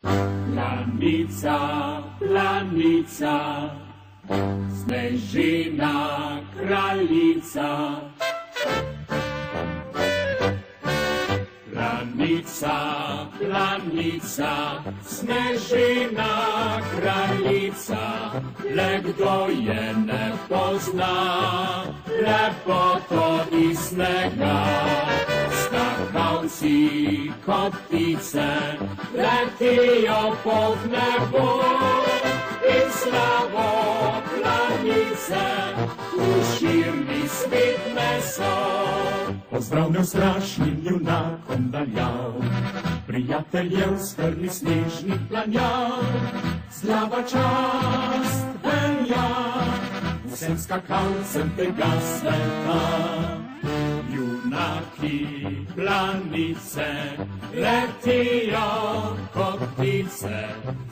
Planica, planica, Snežina kraljica. Planica, planica, Snežina kraljica, le kdo je ne pozna, lepoto iz snega. Skakalci kot ptice letijo po nebu in slavo planice v širni svet meso. Pozdrav neustrašnim junakom daljav, prijateljev strmi snežnih planjav, slava čast velja vsem skakalcem tega sveta. Junaki planice letijo kot ptice,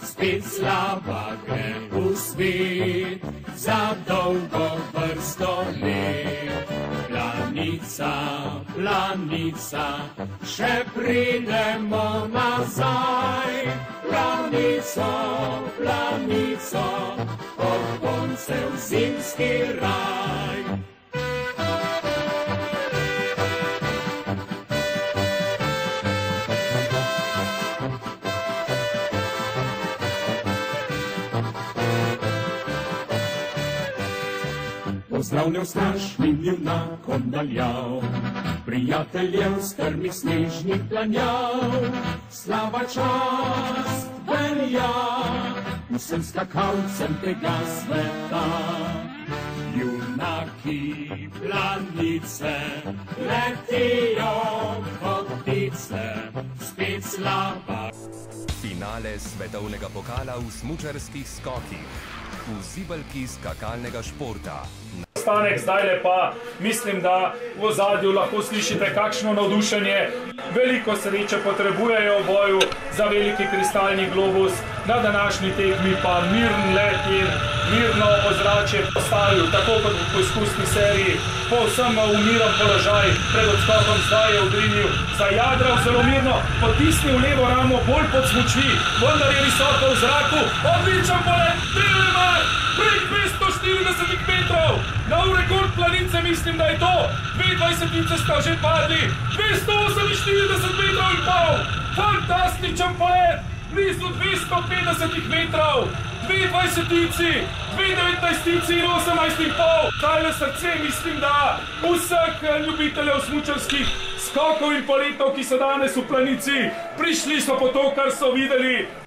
spet slava gre v svet za dolgo vrsto let. Planica, planica, še pridemo nazaj. Planico, planico, od koncev zimski raj. Pozdrav neustrašnim junakom daljav, prijateljev strmih snežnih planjav, slava čast velja vsem skakalcem tega sveta. Junaki planice letijo kot ptice, spet slava. Finale svetovnega pokala v smučarskih skokih, v zibelki skakalnega športa. Stanek zdajle pa mislim, da v ozadju lahko slišite kakšno navdušenje. Veliko sreče potrebujejo v boju za veliki kristalni globus. Na današnji tekmi pa miren let in mirno ozračje postavil, tako kot v poizkusni seriji. Povsem umiren položaj pred odskokom, zdaj je odrinil, zajadral zelo mirno, potisnil levo ramo bolj pod smučvi, vendar je visoko v zraku, odličen polet, delima prek 240 metrov. Nov rekord planice mislim, da je to. 22 sta že padli, 248 metrov in pol. Fantastičen polet, blizu 250 metrov. 22-tici, 2-19-tici in 18,5. Tajle srce mislim, da vseh ljubiteljev smučarskih skokov in poletov, ki so danes v planici, prišli so po to, kar so videli.